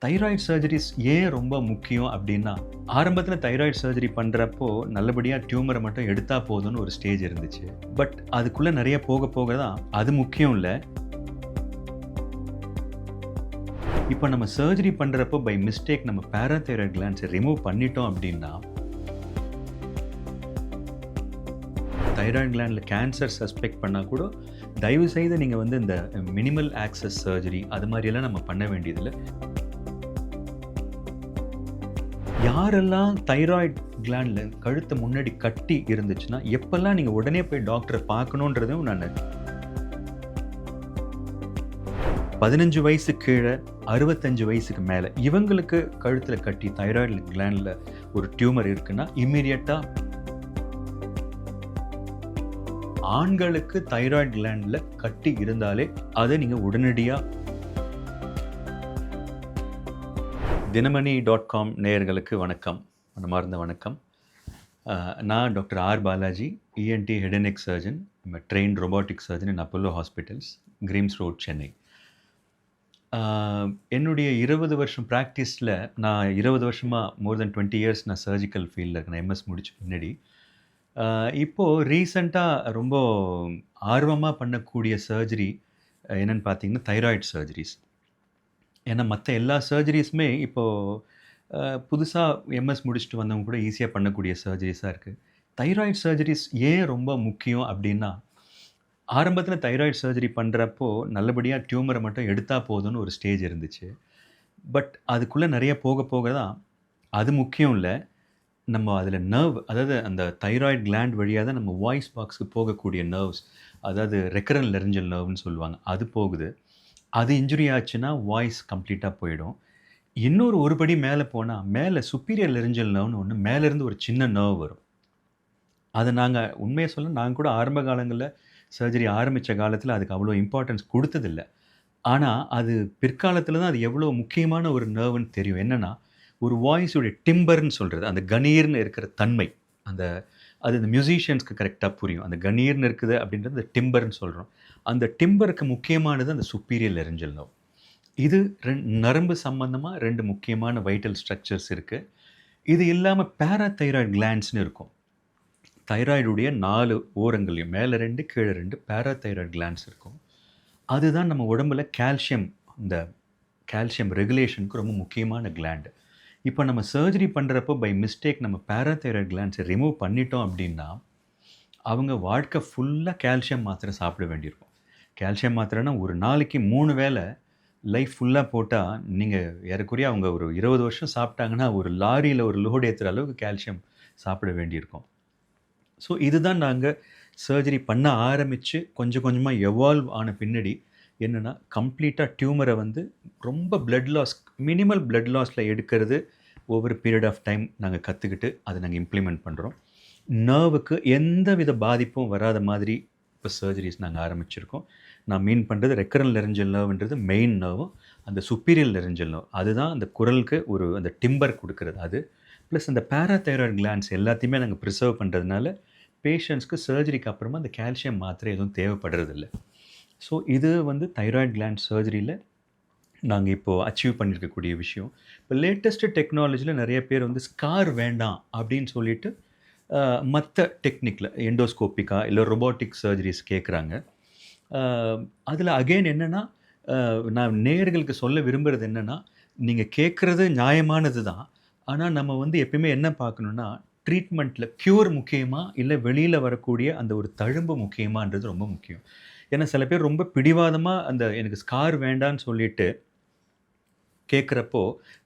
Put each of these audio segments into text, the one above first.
Thyroid surgeries ஏன் ரொம்ப முக்கியம் அப்படின்னா, ஆரம்பத்தில தைராய்டு சர்ஜரி பண்றப்போ, நல்லபடியா டியூமர மட்டும் எடுத்தா போதும்னு ஒரு ஸ்டேஜ் இருந்துச்சு. பட் அதுக்குள்ள நெறைய போக போக தான், அது முக்கியம் இல்ல. இப்ப நம்ம சர்ஜரி பண்றப்போ பை மிஸ்டேக் நம்ம பாராதைராய்டு கிளாண்ட்ஸ ரிமூவ் பண்ணிட்டோம் அப்படின்னா, தைராய்டு கிளாண்ட்ல கேன்சர் சஸ்பெக்ட் பண்ணா கூட, தயவு செய்து நீங்க வந்து இந்த மினிமல் ஆக்சஸ் சர்ஜரி அது மாரியெல்லாம் நம்ம பண்ண வேண்டியதில்ல. யாரெல்லாம் தைராய்டு கிளாண்ட்ல கழுத்து முன்னாடி கட்டி இருந்துச்சுன்னா, எப்பல்லாம் நீங்க உடனே போய் டாக்டர பார்க்கணுன்றதும் நானு 15 வயசு கீழ, 65 வயசுக்கு மேல இவங்களுக்கு கழுத்துல கட்டி தைராய்டு கிளாண்ட்ல ஒரு டியூமர் இருக்குன்னா, இம்மீடியட்டா ஆண்களுக்கு தைராய்டு கிளாண்ட்ல கட்டி இருந்தாலே, அத நீங்க உடனடியா தினமணி.com நேயர்களுக்கு வணக்கம். மனமார்ந்த வணக்கம். நான் doctor R Balaji, ENT head and neck surgeon, trained robotic surgeon in Apollo hospitals, Greams Road, Chennai. என்னுடைய 20 வருஷம் ப்ராக்டிஸில் நான் 20 வருஷமா மோர் தென் 20 இயர்ஸ் நான் சர்ஜிக்கல் ஃபீல்டில் இருக்கேன். எம்எஸ் முடிச்ச பின்னாடி. இப்போது ரீசெண்டாக ரொம்ப ஆர்வமாக பண்ணக்கூடிய சர்ஜரி என்னென்னு பார்த்தீங்கன்னா, தைராய்டு சர்ஜரிஸ். ஏன்னா மற்ற எல்லா சர்ஜரிஸுமே இப்போது புதுசாக எம்எஸ் முடிச்சுட்டு வந்தவங்க கூட ஈஸியாக பண்ணக்கூடிய சர்ஜரிஸாக இருக்குது. தைராய்டு சர்ஜரிஸ் ஏன் ரொம்ப முக்கியம் அப்படின்னா, ஆரம்பத்தில் தைராய்டு சர்ஜரி பண்ணுறப்போ நல்லபடியாக டியூமரை மட்டும் எடுத்தால் போதும்னு ஒரு ஸ்டேஜ் இருந்துச்சு. பட் அதுக்குள்ளே நிறைய போக போக தான், அது முக்கியம் இல்லை. நம்ம அதில் நர்வ், அதாவது அந்த தைராய்டு கிளாண்ட் வழியாக தான் நம்ம வாய்ஸ் பாக்ஸுக்கு போகக்கூடிய நர்வ்ஸ், அதாவது ரெக்கரண்ட் லெரிஞ்சல் நர்வ்னு சொல்லுவாங்க, அது போகுது. அது இன்ஜுரி ஆச்சுன்னா வாய்ஸ் கம்ப்ளீட்டாக போயிடும். இன்னொரு ஒரு படி மேலே போனால், மேலே சுப்பீரியர் லெரிஞ்சல் நர்வ்னு ஒன்று மேலேருந்து ஒரு சின்ன நர்வ் வரும். அதை நாங்கள் உண்மையை சொல்ல, நாங்கள் கூட ஆரம்ப காலங்களில் சர்ஜரி ஆரம்பித்த காலத்தில் அதுக்கு அவ்வளோ இம்பார்ட்டன்ஸ் கொடுத்ததில்ல. ஆனால் அது பிற்காலத்தில் தான் அது எவ்வளோ முக்கியமான ஒரு நர்வ்னு தெரியும். என்னென்னா, ஒரு வாய்ஸுடைய டிம்பர்னு சொல்கிறது, அந்த கணீர்னு இருக்கிற தன்மை, அந்த அது இந்த மியூசிஷியன்ஸ்க்கு கரெக்டாக புரியும். அந்த கணீர்னு இருக்குது அப்படின்றது அந்த டிம்பர்னு சொல்கிறோம். அந்த டிம்பருக்கு முக்கியமானது அந்த சுப்பீரியர் லெரிஞ்சல் நர்வ். இது நரம்பு சம்பந்தமாக 2 முக்கியமான வைட்டல் ஸ்ட்ரக்சர்ஸ் இருக்குது. இது இல்லாமல் பாராதைராய்டு கிளாண்ட்ஸ்னு இருக்கும். தைராய்டுடைய 4 ஓரங்களையும் மேலே 2 கீழே 2 பாராதைராய்டு கிளாண்ட்ஸ் இருக்கும். அதுதான் நம்ம உடம்புல இந்த கால்சியம் ரெகுலேஷனுக்கு ரொம்ப முக்கியமான கிளாண்டு. இப்போ நம்ம சர்ஜரி பண்ணுறப்போ பை மிஸ்டேக் நம்ம பாராதைராய்டு கிளாண்ட்ஸை ரிமூவ் பண்ணிட்டோம் அப்படின்னா, அவங்க வாழ்க்கை ஃபுல்லாக கால்சியம் மாத்திரை சாப்பிட வேண்டியிருக்கும். கால்சியம் மாத்திரைனா ஒரு நாளைக்கு 3 வேளை லைஃப் ஃபுல்லாக போட்டால், நீங்கள் ஏறக்குறைய அவங்க ஒரு 20 வருஷம் சாப்பிட்டாங்கன்னா, ஒரு லாரியில் ஒரு லோடு ஏற்றுற அளவுக்கு கால்சியம் சாப்பிட வேண்டியிருக்கும். ஸோ இதுதான் நாங்கள் சர்ஜரி பண்ண ஆரம்பித்து கொஞ்சம் கொஞ்சமாக எவால்வ் ஆன பின்னாடி என்னென்னா, கம்ப்ளீட்டாக டியூமரை வந்து ரொம்ப பிளட் லாஸ், மினிமல் பிளட் லாஸில் எடுக்கிறது ஓவர் பீரியட் ஆஃப் டைம் நாங்கள் கற்றுக்கிட்டு அதை நாங்கள் இம்ப்ளிமெண்ட் பண்ணுறோம். நர்வுக்கு எந்த வித பாதிப்பும் வராத மாதிரி இப்போ சர்ஜரிஸ் நாங்கள் ஆரம்பிச்சிருக்கோம். நான் மீன் பண்ணுறது ரெக்கரண்ட் லெரிஞ்சல் நர்வ்ன்றது மெயின் நர்வும், அந்த சுப்பீரியர் லெரிஞ்சல் நர்வ் அதுதான் அந்த குரலுக்கு அந்த டிம்பர் கொடுக்குறது அது. ப்ளஸ் அந்த பாராதைராய்டு கிளாண்ட்ஸ் எல்லாத்தையுமே நாங்கள் ப்ரிசர்வ் பண்ணுறதுனால பேஷண்ட்ஸ்க்கு சர்ஜரிக்கு அப்புறமா அந்த கால்சியம் மாத்திரை எதுவும் தேவைப்படுறதில்ல. ஸோ இது வந்து தைராய்டு கிளாண்ட் சர்ஜரியில் நாங்கள் இப்போது அச்சீவ் பண்ணியிருக்கக்கூடிய விஷயம். இப்போ லேட்டஸ்ட்டு டெக்னாலஜியில் நிறைய பேர் வந்து ஸ்கார் வேண்டாம் அப்படின்னு சொல்லிட்டு மற்ற டெக்னிக்கில் எண்டோஸ்கோப்பிக்கா இல்லை ரொபாட்டிக் சர்ஜரிஸ் கேட்குறாங்க. அதில் அகெயின் என்னென்னா, நான் நேயர்களுக்கு சொல்ல விரும்புகிறது என்னென்னா, நீங்கள் கேட்குறது நியாயமானது தான். ஆனால் நம்ம வந்து எப்பயுமே என்ன பார்க்கணுன்னா, ட்ரீட்மெண்ட்டில் க்யூர் முக்கியமா இல்லை வெளியில் வரக்கூடிய அந்த ஒரு தழும்பு முக்கியமான்றது ரொம்ப முக்கியம். ஏன்னா சில பேர் ரொம்ப பிடிவாதமாக எனக்கு ஸ்கார் வேண்டான்னு சொல்லிட்டு கேட்குறப்போ,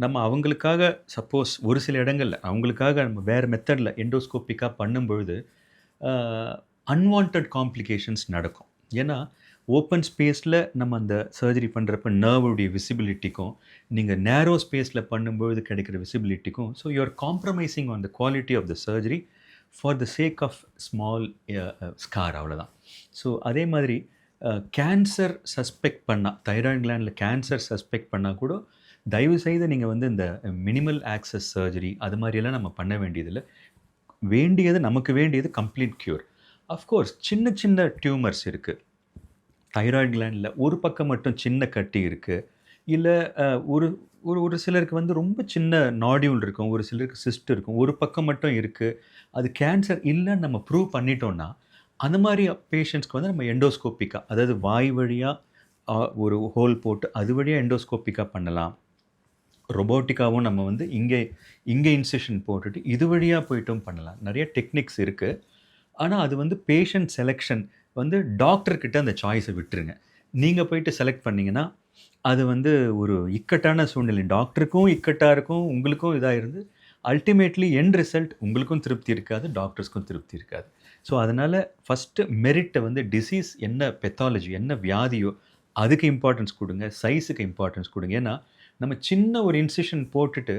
நம்ம அவங்களுக்காக சப்போஸ் ஒரு சில இடங்களில் அவங்களுக்காக நம்ம வேறு மெத்தடில் எண்டோஸ்கோப்பிக்காக பண்ணும்பொழுது அன்வான்ட் காம்ப்ளிகேஷன்ஸ் நடக்கும். ஏன்னா ஓப்பன் ஸ்பேஸில் நம்ம அந்த சர்ஜரி பண்ணுறப்ப நர்வுடைய விசிபிலிட்டிக்கும், நீங்கள் நேரோ ஸ்பேஸில் பண்ணும்பொழுது கிடைக்கிற விசிபிலிட்டிக்கும், so you are compromising on the quality of the surgery for the sake of small scar, அவ்வளோதான். ஸோ அதே மாதிரி கேன்சர் சஸ்பெக்ட் பண்ணால், தைராய்டு கிளாண்டில் கேன்சர் சஸ்பெக்ட் பண்ணால் கூட தயவு செய்து நீங்கள் வந்து இந்த மினிமல் ஆக்சஸ் சர்ஜரி அது மாதிரியெல்லாம் நம்ம பண்ண வேண்டியதில்லை. நமக்கு வேண்டியது கம்ப்ளீட் க்யூர். அஃப்கோர்ஸ் சின்ன சின்ன டியூமர்ஸ் இருக்குது. தைராய்டு கிளாண்டில் ஒரு பக்கம் மட்டும் சின்ன கட்டி இருக்குது, இல்லை ஒரு ஒரு ஒரு சிலருக்கு வந்து ரொம்ப சின்ன நாடியூல் இருக்கும். ஒரு சிலருக்கு சிஸ்ட் இருக்கும். ஒரு பக்கம் மட்டும் இருக்கு. அது கேன்சர் இல்லன்னு நம்ம ப்ரூவ் பண்ணிட்டோம்னா, அந்த மாரி பேஷண்ட்ஸ்க்கு வந்து நம்ம எண்டோஸ்கோபிக்கா, அதாவது வாய் வழியா அ ஒரு ஹோல் போட்டு அது வழியா எண்டோஸ்கோபிக்கா பண்ணலாம். ரொபோட்டிக்காவும் நம்ம வந்து இங்கே இங்கே இன்சிஷன் போட்டுட்டு இது வழியா போய்ட்டும் பண்ணலாம். நெறைய டெக்னிக்ஸ் இருக்கு. ஆனா, அது வந்து பேஷண்ட் செலக்ஷன் வந்து டாக்டர் கிட்ட அந்த சாய்ஸ விட்டுருங்க. நீங்க போயிட்டு செலக்ட் பண்ணீங்கன்னா, அது வந்து ஒரு இக்கட்டான சூழ்நிலை. டாக்டருக்கும் இக்கட்டா இருக்கும். உங்களுக்கும் இதா இருந்து, அல்டிமேட்லி எண்ட் ரிசல்ட் உங்களுக்கும் திருப்தி இருக்காது. டாக்டர்ஸ்க்கும் திருப்தி இருக்காது. ஸோ, அதனால ஃபர்ஸ்ட்டு மெரிட்ட வந்து டிசீஸ் என்ன பெத்தாலஜி என்ன வியாதியோ, அதுக்கு இம்பார்ட்டன்ஸ் குடுங்க. சைஸ்க்கு இம்பார்ட்டன்ஸ் குடுங்க. ஏன்னா, நம்ம சின்ன ஒரு இன்சிஷன் போட்டுட்டு,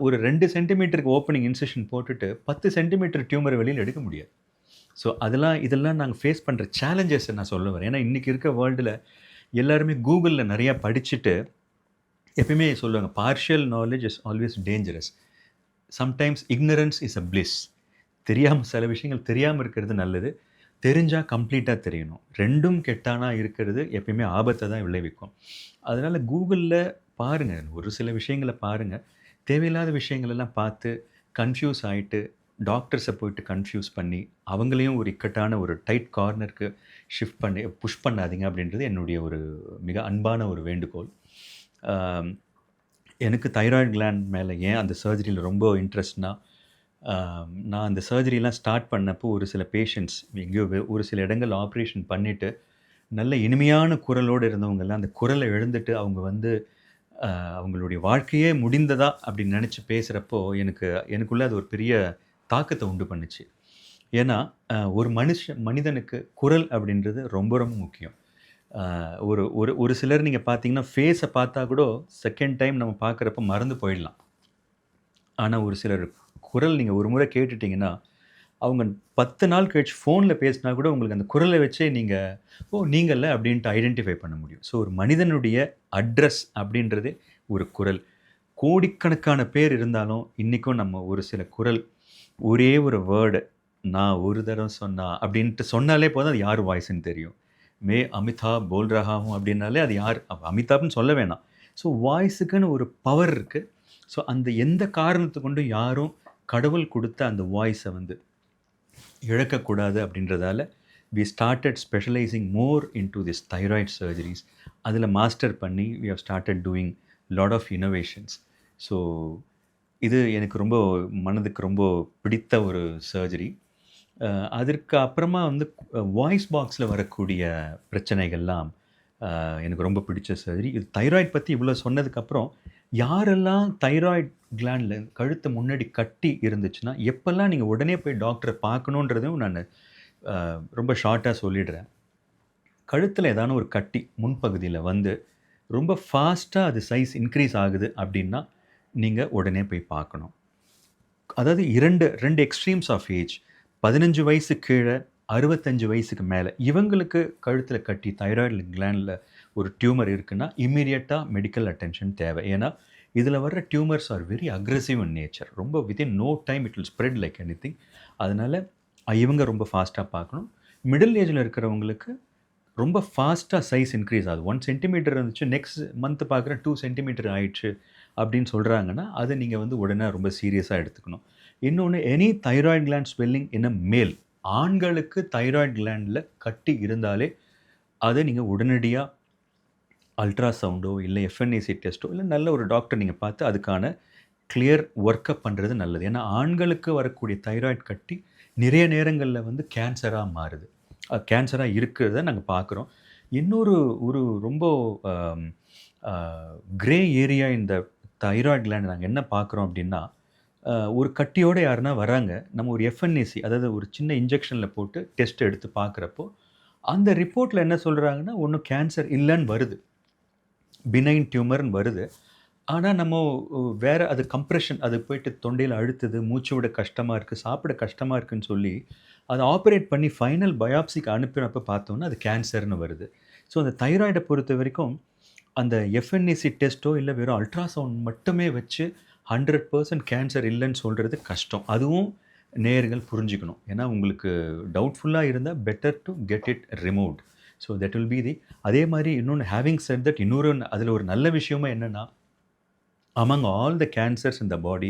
ஒரு 2 சென்டிமீட்டருக்கு ஓப்பனிங் இன்சிஷன் போட்டுட்டு, 10 சென்டிமீட்டர் டியூமர வெளியில எடுக்க முடியாது. ஸோ, இதெல்லாம் நாங்க ஃபேஸ் பண்ற சேலஞ்சஸ நான் சொல்ல வரேன். ஏன்னா, இன்னைக்கு இருக்க வேர்ல்டுல எல்லாருமே Googleல நெறைய படிச்சுட்டு, எப்பயுமே சொல்லுவாங்க, "partial knowledge is always dangerous. Sometimes ignorance is a bliss." தெரியாம சில விஷயங்கள் தெரியாம இருக்கிறது நல்லது. தெரிஞ்சா கம்ப்ளீட்டா தெரியணும். 2ம் கெட்டானா இருக்கிறது எப்பயுமே ஆபத்த தான் விளைவிக்கும். அதனால Googleல பாருங்க. ஒரு சில விஷயங்கள பாருங்க. தேவையில்லாத விஷயங்கள் எல்லாம் பார்த்து கன்ஃப்யூஸ் ஆயிட்டு, டாக்டர்ஸ போயிட்டு கன்ஃப்யூஸ் பண்ணி, அவங்களையும் ஒரு இக்கட்டான ஒரு டைட் கார்னருக்கு ஷிஃப்ட் பண்ணி புஷ் பண்ணாதீங்க அப்படின்றது என்னுடைய ஒரு மிக அன்பான ஒரு வேண்டுகோள். ஆம், எனக்கு தைராய்டு கிளாண்ட் மேல ஏன் அந்த சர்ஜரியில ரொம்ப இன்ட்ரெஸ்ட்னா, நான் அந்த சர்ஜரிலாம் ஸ்டார்ட் பண்ணப்போ ஒரு சில பேஷண்ட்ஸ் எங்கேயோ ஒரு சில இடங்கள்ல ஆப்ரேஷன் பண்ணிட்டு, நல்ல இனிமையான குரலோடு இருந்தவங்கலாம் அந்த குரல இழந்துட்டு அவங்க வந்து அவங்களுடைய வாழ்க்கையே முடிந்ததா அப்படின்னு நினச்சு பேசுகிறப்போ எனக்குள்ள அது ஒரு பெரிய தாக்கத்தை உண்டு பண்ணுச்சு. ஏன்னா ஒரு மனிதனுக்கு குரல் அப்படின்றது ரொம்ப ரொம்ப முக்கியம். ஒரு ஒரு ஒரு சிலர் நீங்கள் பார்த்தீங்கன்னா ஃபேஸை பார்த்தா கூட செகண்ட் டைம் நம்ம பார்க்குறப்ப மறந்து போயிடலாம். ஆனால் ஒரு சிலர் குரல் நீங்கள் ஒரு முறை கேட்டுட்டீங்கன்னா அவங்க 10 நாள் கழிச்சு ஃபோன்ல பேசினா கூட உங்களுக்கு அந்த குரல வச்சே நீங்க, "ஓ! நீங்கல்ல" அப்படின்ட்டு ஐடென்டிஃபை பண்ண முடியும். ஸோ ஒரு மனிதனுடைய அட்ரஸ் அப்படின்றதே ஒரு குரல். கோடிக்கணக்கான பேர் இருந்தாலும், இன்னைக்கும் நம்ம ஒரு சில குரல், ஒரே ஒரு வேர்டு, "நான் ஒரு தடவ சொன்னா" அப்படின்ட்டு சொன்னாலே போதும் அது யார் வாய்ஸ்ன்னு தெரியும். அமிதாப் போல் ரஹா ஹூம்" அப்படின்னாலே அது யார் அமிதாப்ன்னு சொல்ல வேணாம். ஸோ வாய்ஸுக்குன்னு ஒரு பவர் இருக்கு. ஸோ அந்த எந்த காரணத்த கொண்டும் யாரும் கடவுள் குடுத்த அந்த வாய்ஸ வந்து இழக்கக்கூடாது அப்படின்றதால we started specialising more into this thyroid surgeries. அதில் மாஸ்டர் பண்ணி we have started doing lot of innovations. So இது எனக்கு ரொம்ப மனதுக்கு ரொம்ப பிடித்த ஒரு சர்ஜரி. அதற்கு அப்புறமா வந்து வாய்ஸ் பாக்ஸில் வரக்கூடிய பிரச்சனைகள்லாம் எனக்கு ரொம்ப பிடிச்ச சர்ஜரி. இது தைராய்டு பற்றி இவ்வளோ சொன்னதுக்கப்புறம் யாரெல்லாம் தைராய்டு கிளாண்டில் கழுத்து முன்னாடி கட்டி இருந்துச்சுன்னா, எப்பல்லாம் நீங்க உடனே போய் டாக்டர பார்க்கணுன்றதையும் நானு ரொம்ப ஷார்ட்டா சொல்லிடுறேன். கழுத்தில ஏதான ஒரு கட்டி முன்பகுதியில வந்து, ரொம்ப ஃபாஸ்ட்டா அது சைஸ் இன்க்ரீஸ் ஆகுது அப்டின்னா, நீங்க உடனே போய் பார்க்கணும். அதாவது 2 எக்ஸ்ட்ரீம்ஸ் ஆஃப் ஏஜ். 15 வயசுக்கு கீழ, 65 வயசுக்கு மேல. இவங்களுக்கு கழுத்தில கட்டி தைராய்டு கிளாண்ட்ல ஒரு டியூமர் இருக்குன்னா, இம்மீடியட்டா மெடிக்கல் அட்டென்ஷன் தேவை. ஏன்னா, இதில வர்ற tumours are very aggressive in nature. ரொம்ப within no time it will spread like anything. அதனால இவங்க ரொம்ப ஃபாஸ்ட்டா பார்க்கணும். மிடில் ஏஜ்ல இருக்கிறவங்களுக்கு ரொம்ப ஃபாஸ்ட்டா சைஸ் இன்க்ரீஸ் ஆகுது. 1 சென்டிமீட்டர் இருந்துச்சு, நெக்ஸ்ட் மந்த் பார்க்குறேன் 2 சென்டிமீட்டர் ஆயிடுச்சு அப்படின்னு சொல்றாங்கன்னா, அத நீங்க வந்து உடனே ரொம்ப சீரியஸா எடுத்துக்கணும். இன்னொன்னு எனி தைராய்டு கிளாண்ட் ஸ்வெல்லிங் இன் அ மேல். ஆண்களுக்கு தைராய்டு கிளாண்ட்ல கட்டி இருந்தாலே, அத நீங்க உடனடியா அல்ட்ராசவுண்டோ, இல்ல எஃப்என்ஏசி டெஸ்ட்டோ, இல்ல நல்ல ஒரு டாக்டர் நீங்க பார்த்து அதுக்கான கிளியர் ஒர்க்கப் பண்றது நல்லது. ஏன்னா, ஆண்களுக்கு வரக்கூடிய தைராய்டு கட்டி நிறைய நேரங்கள்ல வந்து கேன்சரா மாறுது. கேன்சரா இருக்கிறத நாங்க பார்க்குறோம். இன்னொரு ஒரு ரொம்ப அம் அ கிரே ஏரியா இந்த தைராய்டு கிளாண்ட் நாங்க என்ன பார்க்குறோம் அப்டின்னா, ஒரு கட்டியோட யாருன்னா வராங்க. நம்ம ஒரு எஃப்என்ஏசி அதாவது ஒரு சின்ன இன்ஜெக்ஷன்ல போட்டு டெஸ்ட் எடுத்து பார்க்குறப்போ, அந்த ரிப்போர்ட்ல என்ன சொல்றாங்கன்னா, ஒண்ணும் கேன்சர் இல்லன்னு வருது. பினைன் டியூமர்ன்னு வருது. ஆனா, நம்ம வேற அது கம்ப்ரஷன் அது போயிட்டு தொண்டையில அழுத்துது, மூச்சு விட கஷ்டமா இருக்கு, சாப்பிட கஷ்டமா இருக்குன்னு சொல்லி, அத ஆப்பரேட் பண்ணி ஃபைனல் பயாப்சிக்கு அனுப்பினப்ப பார்த்தோம்னா, அது கேன்சர்ன்னு வருது. ஸோ, அந்த தைராய்ட பொறுத்தவரைக்கும், அந்த எஃப்என்ஏசி டெஸ்ட்டோ இல்ல வெறும் அல்ட்ராசவுண்ட் மட்டுமே வச்சு 100% கேன்சர் இல்லன்னு சொல்றது கஷ்டம். அதுவும் நேயர்கள் புரிஞ்சுக்கணும். ஏன்னா, உங்களுக்கு டவுட்ஃபுல்லா இருந்தா better to get it removed. So, that will be the அதே மாரி இன்னொன்னு ஹேவிங் செட் தட் இன்னொரு அதில ஒரு நல்ல விஷயமும் என்னன்னா among all the cancers in the body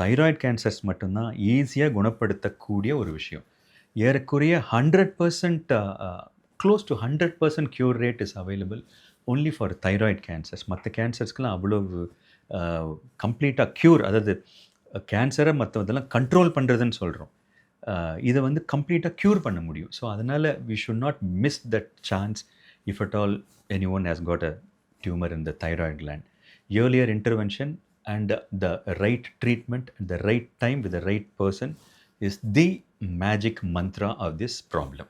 thyroid cancers மட்டும்தான் ஈஸியாக குணப்படுத்தக்கூடிய ஒரு விஷயம். ஏறக்குறைய 100% close to 100% cure rate is available only for thyroid cancers. மற்ற கேன்சர்ஸ்க்கெலாம் அவ்வளவு கம்ப்ளீட்டாக க்யூர், அதாவது கேன்சரை மற்றதெல்லாம் கண்ட்ரோல் பண்ணுறதுன்னு சொல்கிறோம். இதை வந்து கம்ப்ளீட்டாக க்யூர் பண்ண முடியும். ஸோ அதனால் we should not miss that chance if at all any one has got a tumor in the thyroid gland. Earlier intervention and the right treatment at the right time with the right person is the magic mantra of this problem.